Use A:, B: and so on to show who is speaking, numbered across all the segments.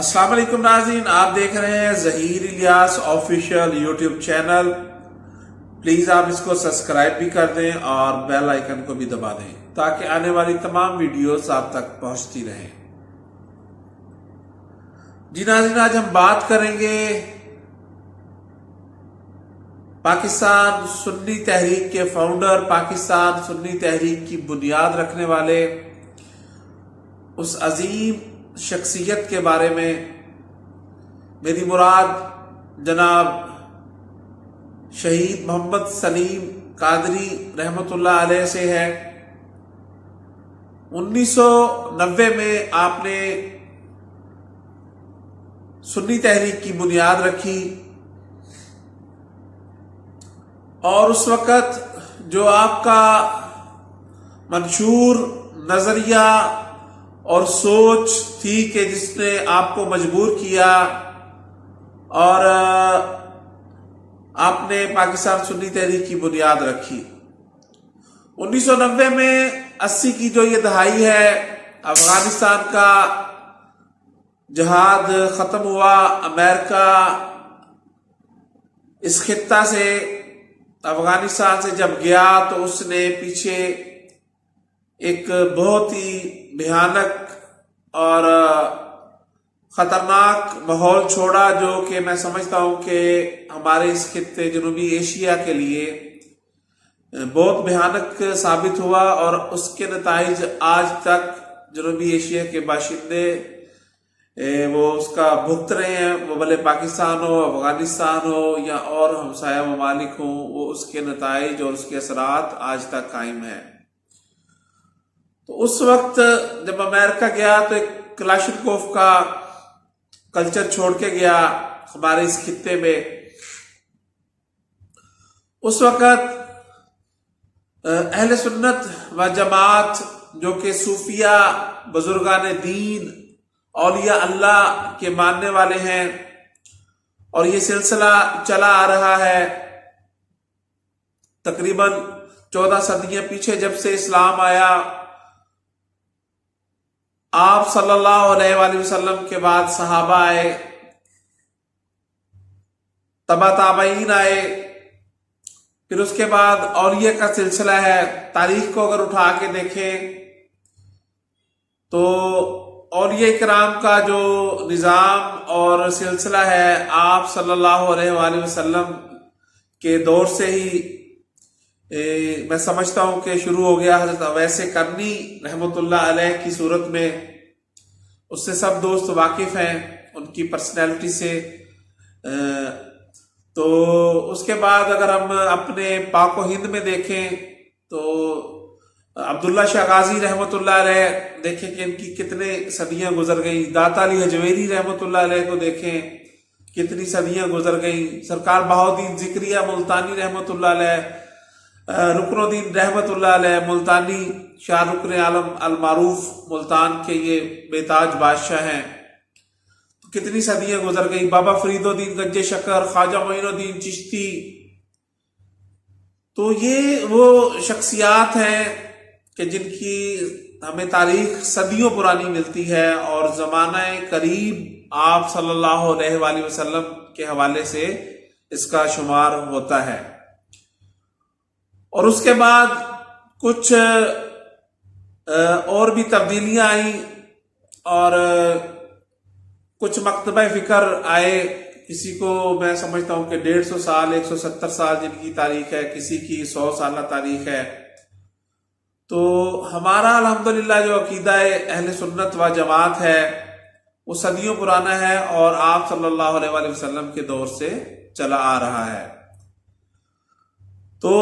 A: السلام علیکم ناظرین، آپ دیکھ رہے ہیں Zaheer Ilyas official YouTube channel. Please آپ اس کو سبسکرائب بھی کر دیں اور بیل آئیکن کو بھی دبا دیں تاکہ آنے والی تمام ویڈیوز آپ تک پہنچتی رہیں۔ جی ناظرین، آج ہم بات کریں گے پاکستان سنی تحریک کے فاؤنڈر، پاکستان سنی تحریک کی بنیاد رکھنے والے اس عظیم شخصیت کے بارے میں۔ میری مراد جناب شہید محمد سلیم قادری رحمۃ اللہ علیہ سے ہے۔ 1990 میں آپ نے سنی تحریک کی بنیاد رکھی اور اس وقت جو آپ کا منشور نظریہ اور سوچ تھی کہ جس نے آپ کو مجبور کیا اور آپ نے پاکستان سنی تحریک کی بنیاد رکھی۔ 1990 میں 80 کی جو یہ دہائی ہے، افغانستان کا جہاد ختم ہوا، امریکہ اس خطہ سے افغانستان سے جب گیا تو اس نے پیچھے ایک بہت ہی بھیانک اور خطرناک ماحول چھوڑا، جو کہ میں سمجھتا ہوں کہ ہمارے اس خطے جنوبی ایشیا کے لیے بہت بھیانک ثابت ہوا، اور اس کے نتائج آج تک جنوبی ایشیا کے باشندے وہ اس کا بھگت رہے ہیں، وہ بھلے پاکستان ہو، افغانستان ہو یا اور ہمسایہ ممالک ہوں، وہ اس کے نتائج اور اس کے اثرات آج تک قائم ہیں۔ تو اس وقت جب امریکہ گیا تو ایک کلاشنکوف کا کلچر چھوڑ کے گیا ہمارے اس خطے میں۔ اس وقت اہل سنت و جماعت جو کہ صوفیہ، بزرگان دین، اولیاء اللہ کے ماننے والے ہیں، اور یہ سلسلہ چلا آ رہا ہے تقریباً 14 صدیاں پیچھے جب سے اسلام آیا۔ آپ صلی اللہ علیہ وآلہ وسلم کے بعد صحابہ آئے، تبع تابعین آئے، پھر اس کے بعد اولیاء کا سلسلہ ہے۔ تاریخ کو اگر اٹھا کے دیکھیں تو اولیاء کرام کا جو نظام اور سلسلہ ہے، آپ صلی اللہ علیہ وآلہ وسلم کے دور سے ہی میں سمجھتا ہوں کہ شروع ہو گیا۔ حضرت اویس کرنی رحمۃ اللہ علیہ کی صورت میں، اس سے سب دوست واقف ہیں ان کی پرسنالٹی سے۔ تو اس کے بعد اگر ہم اپنے پاک و ہند میں دیکھیں تو عبداللہ شاہ غازی رحمۃ اللہ علیہ دیکھیں کہ ان کی کتنے صدیاں گزر گئیں۔ داتا علی حجویری رحمۃ اللہ علیہ کو دیکھیں کتنی صدیاں گزر گئیں۔ سرکار بہاؤالدین ذکریہ ملتانی رحمۃ اللہ علیہ، رکن الدین رحمۃ اللہ علیہ ملتانی، شاہ رکن عالم المعروف ملتان کے یہ بے تاج بادشاہ ہیں، تو کتنی صدیاں گزر گئی۔ بابا فرید الدین گنج شکر، خواجہ معین الدین چشتی، تو یہ وہ شخصیات ہیں کہ جن کی ہمیں تاریخ صدیوں پرانی ملتی ہے، اور زمانہ قریب آپ صلی اللہ علیہ وآلہ وسلم کے حوالے سے اس کا شمار ہوتا ہے۔ اور اس کے بعد کچھ اور بھی تبدیلیاں آئیں اور کچھ مکتبہ فکر آئے۔ کسی کو میں سمجھتا ہوں کہ 150 سال، 170 سال جن کی تاریخ ہے، کسی کی 100 سالہ تاریخ ہے۔ تو ہمارا الحمدللہ جو عقیدہ اہل سنت و جماعت ہے وہ صدیوں پرانا ہے، اور آپ صلی اللہ علیہ وآلہ وسلم کے دور سے چلا آ رہا ہے۔ تو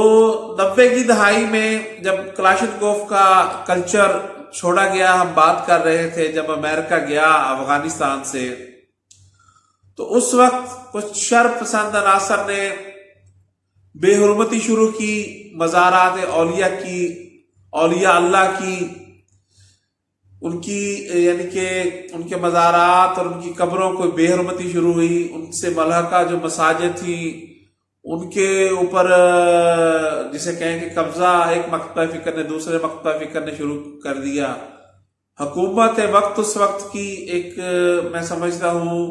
A: 90 کی دہائی میں جب کلاشنکوف کا کلچر چھوڑا گیا، ہم بات کر رہے تھے جب امریکہ گیا افغانستان سے، تو اس وقت کچھ شر پسند عناصر نے بے حرمتی شروع کی، مزارات اولیاء کی، اولیاء اللہ کی، ان کی یعنی کہ ان کے مزارات اور ان کی قبروں کو بے حرمتی شروع ہوئی۔ ان سے ملحقہ جو مساجد تھیں ان کے اوپر جسے کہیں کہ قبضہ ایک مکتبہ فکر نے دوسرے مکتبہ فکر نے شروع کر دیا۔ حکومت وقت اس وقت کی ایک میں سمجھتا ہوں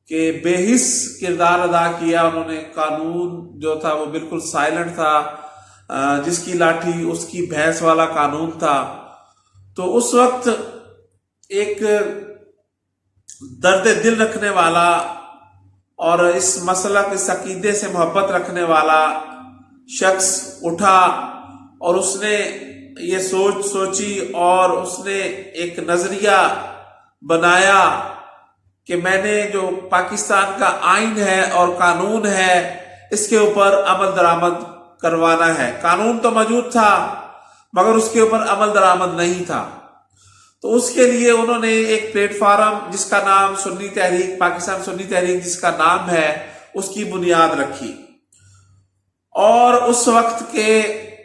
A: کہ بے حس کردار ادا کیا انہوں نے. قانون جو تھا وہ بالکل سائلنٹ تھا، جس کی لاٹھی اس کی بھینس والا قانون تھا. تو اس وقت ایک درد دل رکھنے والا اور اس مسلک اس عقیدے سے محبت رکھنے والا شخص اٹھا اور اس نے یہ سوچی اور اس نے ایک نظریہ بنایا کہ میں نے جو پاکستان کا آئین ہے اور قانون ہے اس کے اوپر عمل درآمد کروانا ہے. قانون تو موجود تھا مگر اس کے اوپر عمل درآمد نہیں تھا. تو اس کے لیے انہوں نے ایک پلیٹ فارم جس کا نام سنی تحریک، پاکستان سنی تحریک جس کا نام ہے، اس کی بنیاد رکھی. اور اس وقت کے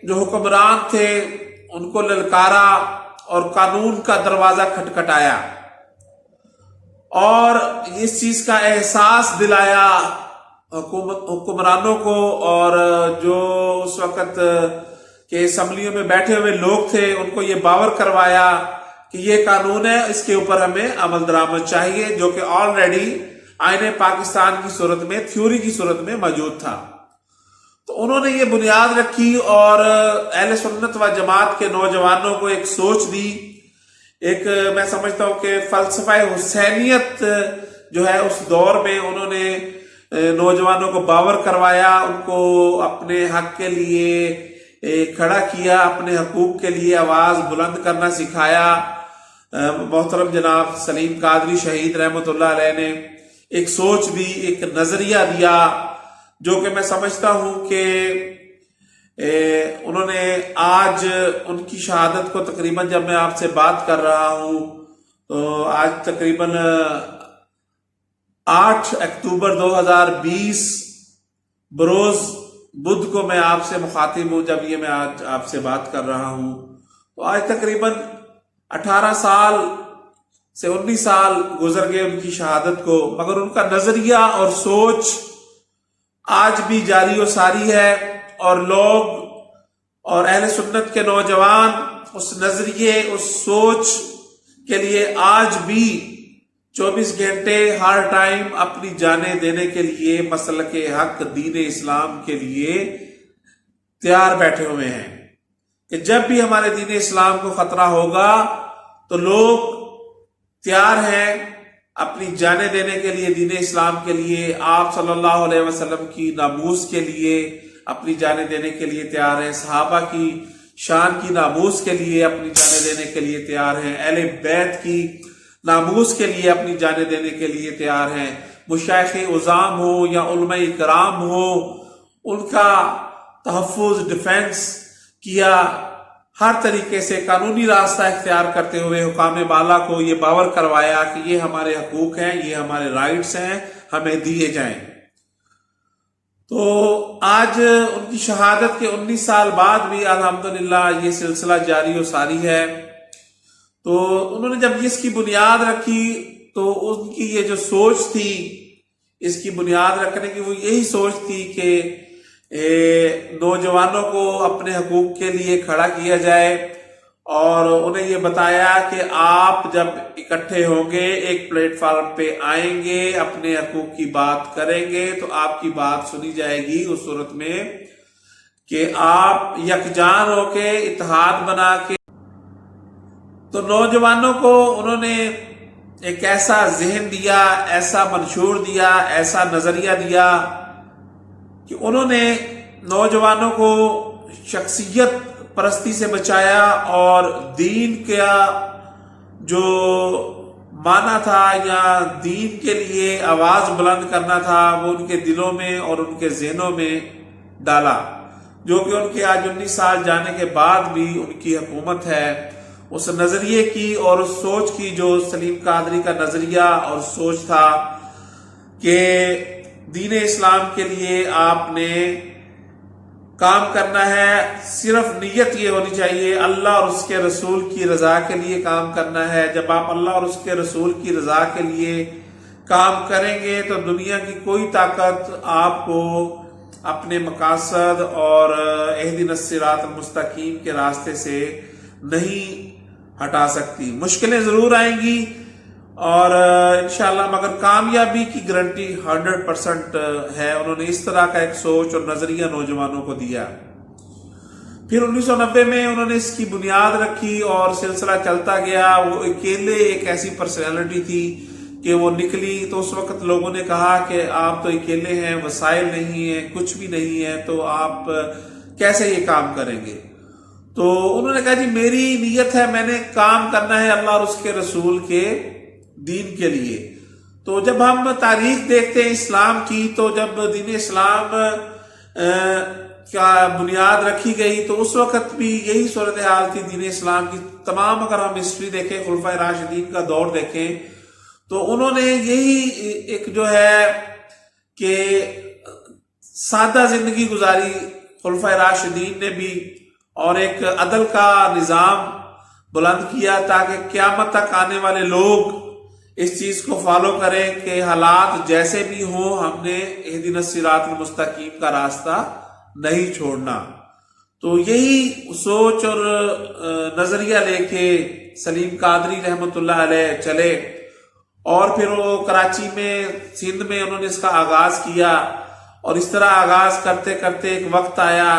A: جو حکمران تھے ان کو للکارا اور قانون کا دروازہ کھٹکھٹایا اور اس چیز کا احساس دلایا حکمرانوں کو، اور جو اس وقت کے اسمبلیوں میں بیٹھے ہوئے لوگ تھے ان کو یہ باور کروایا کہ یہ قانون ہے، اس کے اوپر ہمیں عمل درآمد چاہیے، جو کہ آلریڈی آئین پاکستان کی صورت میں، تھیوری کی صورت میں موجود تھا. تو انہوں نے یہ بنیاد رکھی اور اہل سنت و جماعت کے نوجوانوں کو ایک سوچ دی. ایک میں سمجھتا ہوں کہ فلسفہ حسینیت جو ہے اس دور میں انہوں نے نوجوانوں کو باور کروایا، ان کو اپنے حق کے لیے کھڑا کیا، اپنے حقوق کے لیے آواز بلند کرنا سکھایا. محترم جناب سلیم قادری شہید رحمۃ اللہ علیہ نے ایک سوچ دی، ایک نظریہ دیا، جو کہ میں سمجھتا ہوں کہ انہوں نے آج ان کی شہادت کو تقریباً جب میں آپ سے بات کر رہا ہوں تو آج تقریباً 8 اکتوبر 2020 بروز بدھ کو میں آپ سے مخاطب ہوں. جب یہ میں آج آپ سے بات کر رہا ہوں تو آج تقریباً 18 سال سے 19 سال گزر گئے ان کی شہادت کو، مگر ان کا نظریہ اور سوچ آج بھی جاری و ساری ہے. اور لوگ اور اہل سنت کے نوجوان اس نظریے، اس سوچ کے لیے آج بھی 24 گھنٹے ہر ٹائم اپنی جانیں دینے کے لیے مسلک حق دین اسلام کے لیے تیار بیٹھے ہوئے ہیں کہ جب بھی ہمارے دین اسلام کو خطرہ ہوگا تو لوگ تیار ہیں اپنی جانیں دینے کے لیے، دین اسلام کے لیے، آپ صلی اللہ علیہ وسلم کی ناموس کے لیے اپنی جانیں دینے کے لیے تیار ہیں. صحابہ کی شان کی ناموس کے لیے اپنی جانیں دینے کے لیے تیار ہیں. اہل بیت کی ناموس کے لیے اپنی جانیں دینے کے لیے تیار ہیں. مشائخ عظام ہو یا علماء کرام ہو، ان کا تحفظ، ڈیفنس کیا، ہر طریقے سے قانونی راستہ اختیار کرتے ہوئے حکام بالا کو یہ باور کروایا کہ یہ ہمارے حقوق ہیں، یہ ہمارے رائٹس ہیں، ہمیں دیے جائیں. تو آج ان کی شہادت کے 19 سال بعد بھی الحمدللہ یہ سلسلہ جاری و ساری ہے. تو انہوں نے جب اس کی بنیاد رکھی تو ان کی یہ جو سوچ تھی، اس کی بنیاد رکھنے کی، وہ یہی سوچ تھی کہ نوجوانوں کو اپنے حقوق کے لیے کھڑا کیا جائے، اور انہیں یہ بتایا کہ آپ جب اکٹھے ہوں گے، ایک پلیٹ فارم پہ آئیں گے، اپنے حقوق کی بات کریں گے تو آپ کی بات سنی جائے گی اس صورت میں کہ آپ یکجان ہو کے اتحاد بنا کے. تو نوجوانوں کو انہوں نے ایک ایسا ذہن دیا، ایسا منشور دیا، ایسا نظریہ دیا کہ انہوں نے نوجوانوں کو شخصیت پرستی سے بچایا اور دین کا جو معنی تھا یا دین کے لیے آواز بلند کرنا تھا وہ ان کے دلوں میں اور ان کے ذہنوں میں ڈالا، جو کہ ان کے آج 19 سال جانے کے بعد بھی ان کی حکومت ہے. اس نظریے کی اور اس سوچ کی جو سلیم قادری کا نظریہ اور سوچ تھا کہ دین اسلام کے لیے آپ نے کام کرنا ہے، صرف نیت یہ ہونی چاہیے اللہ اور اس کے رسول کی رضا کے لیے کام کرنا ہے. جب آپ اللہ اور اس کے رسول کی رضا کے لیے کام کریں گے تو دنیا کی کوئی طاقت آپ کو اپنے مقاصد اور اہدنا الصراط المستقیم کے راستے سے نہیں ہٹا سکتی. مشکلیں ضرور آئیں گی اور انشاءاللہ مگر کامیابی کی گارنٹی 100% ہے. انہوں نے اس طرح کا ایک سوچ اور نظریہ نوجوانوں کو دیا. پھر 1990 میں انہوں نے اس کی بنیاد رکھی اور سلسلہ چلتا گیا. وہ اکیلے ایک ایسی پرسنالٹی تھی کہ وہ نکلی تو اس وقت لوگوں نے کہا کہ آپ تو اکیلے ہیں، وسائل نہیں ہیں، کچھ بھی نہیں ہے، تو آپ کیسے یہ کام کریں گے؟ تو انہوں نے کہا جی میری نیت ہے، میں نے کام کرنا ہے اللہ اور اس کے رسول کے دین کے لیے. تو جب ہم تاریخ دیکھتے ہیں اسلام کی، تو جب دین اسلام کا بنیاد رکھی گئی تو اس وقت بھی یہی صورتحال تھی دین اسلام کی. تمام اگر ہم ہسٹری دیکھیں، خلفائے راشدین کا دور دیکھیں، تو انہوں نے یہی ایک جو ہے کہ سادہ زندگی گزاری خلفائے راشدین نے بھی، اور ایک عدل کا نظام بلند کیا تاکہ قیامت تک آنے والے لوگ اس چیز کو فالو کریں کہ حالات جیسے بھی ہوں ہم نے اہدنا الصراط المستقیم کا راستہ نہیں چھوڑنا. تو یہی سوچ اور نظریہ لے کے سلیم قادری رحمۃ اللہ علیہ چلے، اور پھر وہ کراچی میں، سندھ میں انہوں نے اس کا آغاز کیا. اور اس طرح آغاز کرتے کرتے ایک وقت آیا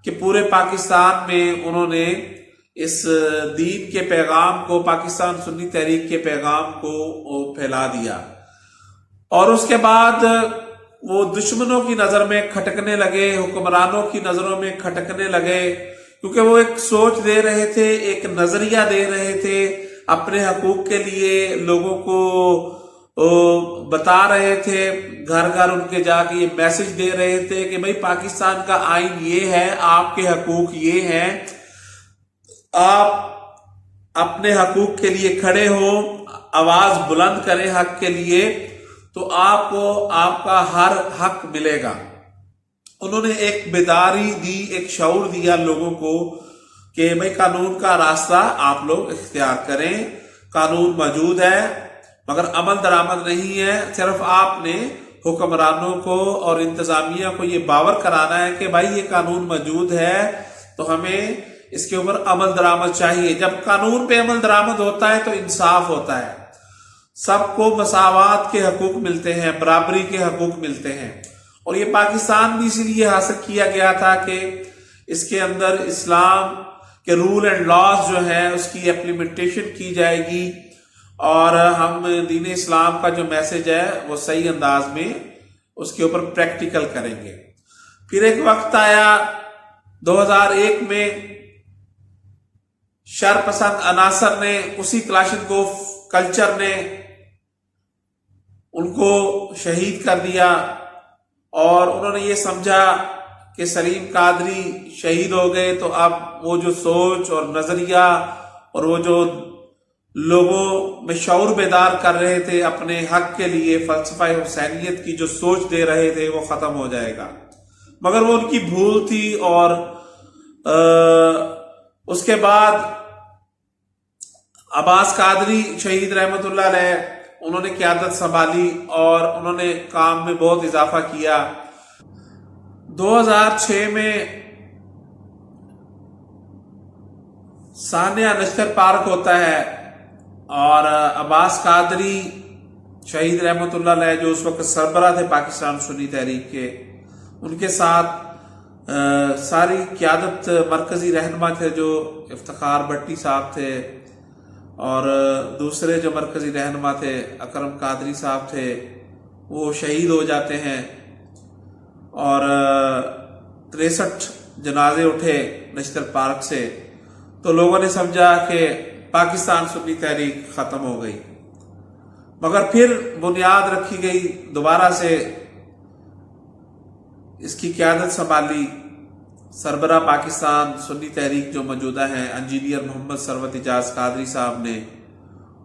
A: کہ پورے پاکستان میں انہوں نے اس دین کے پیغام کو، پاکستان سنی تحریک کے پیغام کو پھیلا دیا. اور اس کے بعد وہ دشمنوں کی نظر میں کھٹکنے لگے، حکمرانوں کی نظروں میں کھٹکنے لگے، کیونکہ وہ ایک سوچ دے رہے تھے، ایک نظریہ دے رہے تھے اپنے حقوق کے لیے، لوگوں کو بتا رہے تھے، گھر گھر ان کے جا کے یہ میسج دے رہے تھے کہ بھئی پاکستان کا آئین یہ ہے، آپ کے حقوق یہ ہیں، آپ اپنے حقوق کے لیے کھڑے ہوں، آواز بلند کریں حق کے لیے، تو آپ کو آپ کا ہر حق ملے گا. انہوں نے ایک بیداری دی، ایک شعور دیا لوگوں کو کہ بھئی قانون کا راستہ آپ لوگ اختیار کریں. قانون موجود ہے مگر عمل درآمد نہیں ہے. صرف آپ نے حکمرانوں کو اور انتظامیہ کو یہ باور کرانا ہے کہ بھائی یہ قانون موجود ہے تو ہمیں اس کے اوپر عمل درآمد چاہیے. جب قانون پہ عمل درآمد ہوتا ہے تو انصاف ہوتا ہے، سب کو مساوات کے حقوق ملتے ہیں، برابری کے حقوق ملتے ہیں. اور یہ پاکستان بھی اسی لیے حاصل کیا گیا تھا کہ اس کے اندر اسلام کے رول اینڈ لاز جو ہیں اس کی ایپلیمنٹیشن کی جائے گی، اور ہم دین اسلام کا جو میسج ہے وہ صحیح انداز میں اس کے اوپر پریکٹیکل کریں گے. پھر ایک وقت آیا 2001 میں، شر پسند عناصر نے، اسی کلاشنکوف کلچر نے ان کو شہید کر دیا، اور انہوں نے یہ سمجھا کہ سلیم قادری شہید ہو گئے تو اب وہ جو سوچ اور نظریہ اور وہ جو لوگوں میں شعور بیدار کر رہے تھے اپنے حق کے لیے، فلسفہ حسینیت کی جو سوچ دے رہے تھے، وہ ختم ہو جائے گا. مگر وہ ان کی بھول تھی. اور اس کے بعد عباس قادری شہید رحمت اللہ علیہ، انہوں نے قیادت سنبھالی اور انہوں نے کام میں بہت اضافہ کیا. 2006 میں سانیہ نشتر پارک ہوتا ہے، اور عباس قادری شہید رحمت اللہ علیہ جو اس وقت سربراہ تھے پاکستان سنی تحریک کے، ان کے ساتھ ساری قیادت مرکزی رہنما تھے جو افتخار بھٹی صاحب تھے، اور دوسرے جو مرکزی رہنما تھے اکرم قادری صاحب تھے، وہ شہید ہو جاتے ہیں. اور 63 جنازے اٹھے نشتر پارک سے، تو لوگوں نے سمجھا کہ پاکستان سنی تحریک ختم ہو گئی. مگر پھر بنیاد رکھی گئی، دوبارہ سے اس کی قیادت سنبھالی سربراہ پاکستان سنی تحریک جو موجودہ ہیں انجینئر محمد ثروت اعجاز قادری صاحب نے،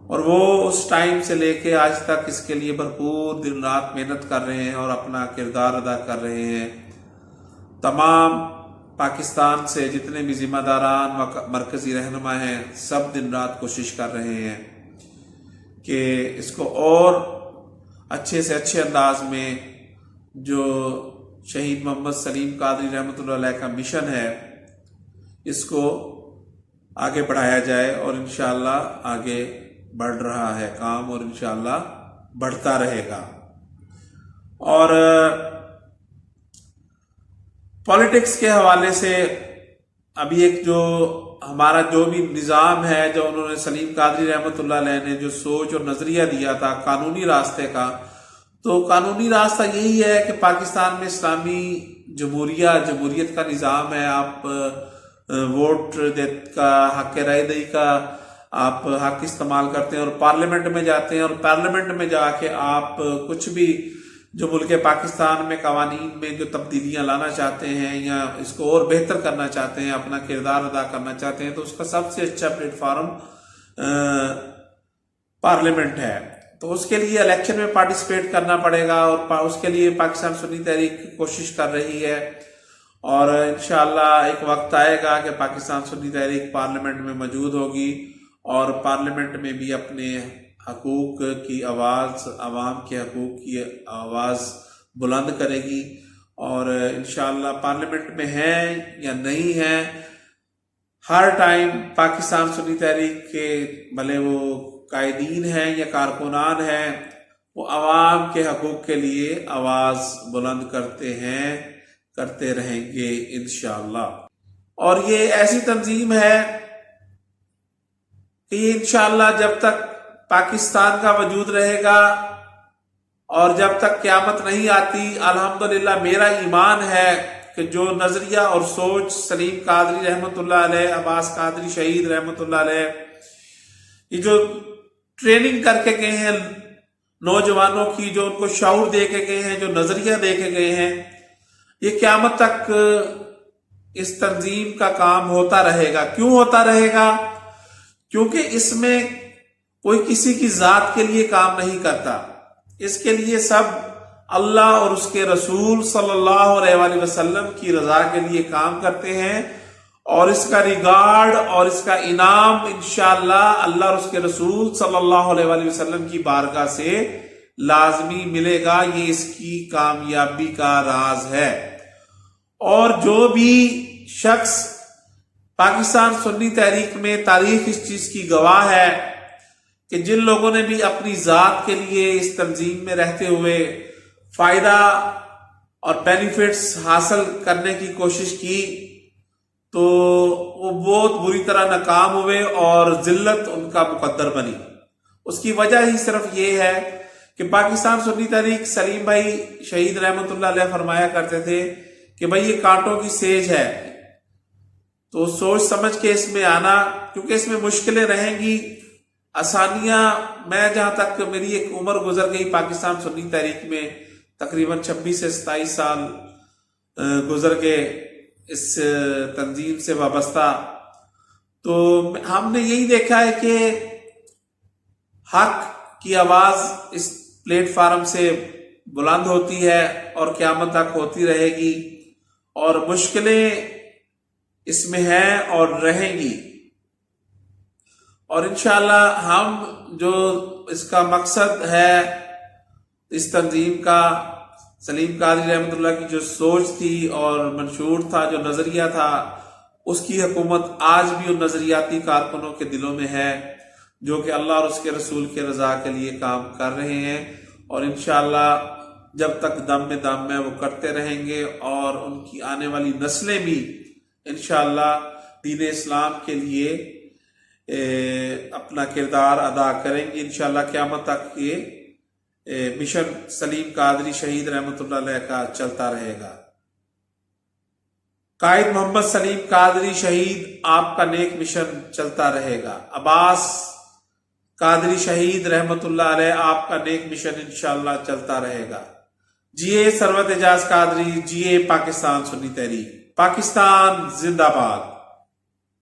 A: اور وہ اس ٹائم سے لے کے آج تک اس کے لیے بھرپور دن رات محنت کر رہے ہیں اور اپنا کردار ادا کر رہے ہیں. تمام پاکستان سے جتنے بھی ذمہ داران مرکزی رہنما ہیں، سب دن رات کوشش کر رہے ہیں کہ اس کو اور اچھے سے اچھے انداز میں جو شہید محمد سلیم قادری رحمۃ اللہ علیہ کا مشن ہے اس کو آگے بڑھایا جائے، اور انشاءاللہ آگے بڑھ رہا ہے کام اور انشاءاللہ بڑھتا رہے گا۔ اور پولیٹکس کے حوالے سے ابھی ایک جو ہمارا جو بھی نظام ہے، جو انہوں نے سلیم قادری رحمۃ اللہ علیہ نے جو سوچ اور نظریہ دیا تھا قانونی راستے کا، تو قانونی راستہ یہی ہے کہ پاکستان میں اسلامی جمہوریت کا نظام ہے۔ آپ ووٹ کا، حق رائے دہی کا آپ حق استعمال کرتے ہیں اور پارلیمنٹ میں جاتے ہیں، اور پارلیمنٹ میں جا کے آپ کچھ بھی جو ملک پاکستان میں قوانین میں جو تبدیلیاں لانا چاہتے ہیں یا اس کو اور بہتر کرنا چاہتے ہیں، اپنا کردار ادا کرنا چاہتے ہیں، تو اس کا سب سے اچھا پلیٹ فارم پارلیمنٹ ہے۔ تو اس کے لیے الیکشن میں پارٹیسپیٹ کرنا پڑے گا، اور اس کے لیے پاکستان سنی تحریک کوشش کر رہی ہے، اور انشاءاللہ ایک وقت آئے گا کہ پاکستان سنی تحریک پارلیمنٹ میں موجود ہوگی، اور پارلیمنٹ میں بھی اپنے حقوق کی آواز، عوام کے حقوق کی آواز بلند کرے گی، اور انشاءاللہ پارلیمنٹ میں ہیں یا نہیں ہیں، ہر ٹائم پاکستان سنی تحریک کے بھلے وہ قائدین ہیں یا کارکنان ہیں، وہ عوام کے حقوق کے لیے آواز بلند کرتے ہیں، کرتے رہیں گے انشاءاللہ۔ اور یہ ایسی تنظیم ہے کہ یہ انشاءاللہ جب تک پاکستان کا وجود رہے گا اور جب تک قیامت نہیں آتی، الحمدللہ میرا ایمان ہے کہ جو نظریہ اور سوچ سلیم قادری رحمۃ اللہ علیہ، عباس قادری شہید رحمۃ اللہ علیہ، یہ جو ٹریننگ کر کے گئے ہیں نوجوانوں کی، جو ان کو شعور دے کے گئے ہیں، جو نظریہ دے کے گئے ہیں، یہ قیامت تک اس تنظیم کا کام ہوتا رہے گا۔ کیوں ہوتا رہے گا؟ کیونکہ اس میں کوئی کسی کی ذات کے لیے کام نہیں کرتا، اس کے لیے سب اللہ اور اس کے رسول صلی اللہ علیہ وآلہ وسلم کی رضا کے لیے کام کرتے ہیں، اور اس کا ریگارڈ اور اس کا انعام انشاءاللہ اللہ اور اس کے رسول صلی اللہ علیہ وآلہ وسلم کی بارگاہ سے لازمی ملے گا۔ یہ اس کی کامیابی کا راز ہے۔ اور جو بھی شخص پاکستان سنی تحریک میں، تاریخ اس چیز کی گواہ ہے کہ جن لوگوں نے بھی اپنی ذات کے لیے اس تنظیم میں رہتے ہوئے فائدہ اور بینیفٹس حاصل کرنے کی کوشش کی، تو وہ بہت بری طرح ناکام ہوئے اور ذلت ان کا مقدر بنی۔ اس کی وجہ ہی صرف یہ ہے کہ پاکستان سنی تحریک، سلیم بھائی شہید رحمۃ اللہ علیہ فرمایا کرتے تھے کہ بھائی یہ کانٹوں کی سیج ہے، تو سوچ سمجھ کے اس میں آنا، کیونکہ اس میں مشکلیں رہیں گی، آسانیاں۔ میں جہاں تک میری ایک عمر گزر گئی پاکستان سنی تحریک میں، تقریباً 26 سے 27 سال گزر گئے اس تنظیم سے وابستہ، تو ہم نے یہی دیکھا ہے کہ حق کی آواز اس پلیٹ فارم سے بلند ہوتی ہے اور قیامت تک ہوتی رہے گی، اور مشکلیں اس میں ہیں اور رہیں گی، اور انشاءاللہ ہم جو اس کا مقصد ہے اس تنظیم کا، سلیم قادری رحمۃ اللہ کی جو سوچ تھی اور منشور تھا، جو نظریہ تھا، اس کی حکومت آج بھی ان نظریاتی کارکنوں کے دلوں میں ہے جو کہ اللہ اور اس کے رسول کے رضا کے لیے کام کر رہے ہیں، اور انشاءاللہ جب تک دم میں دم ہے وہ کرتے رہیں گے، اور ان کی آنے والی نسلیں بھی انشاءاللہ دین اسلام کے لیے اپنا کردار ادا کریں گے۔ انشاءاللہ قیامت تک یہ مشن سلیم قادری شہید رحمۃ اللہ علیہ کا چلتا رہے گا۔ قائد محمد سلیم قادری شہید، آپ کا نیک مشن چلتا رہے گا۔ عباس قادری شہید رحمۃ اللہ علیہ، آپ کا نیک مشن انشاءاللہ چلتا رہے گا۔ جیے ثروت اعجاز قادری، جیے پاکستان سنی تحریک، پاکستان زندہ باد۔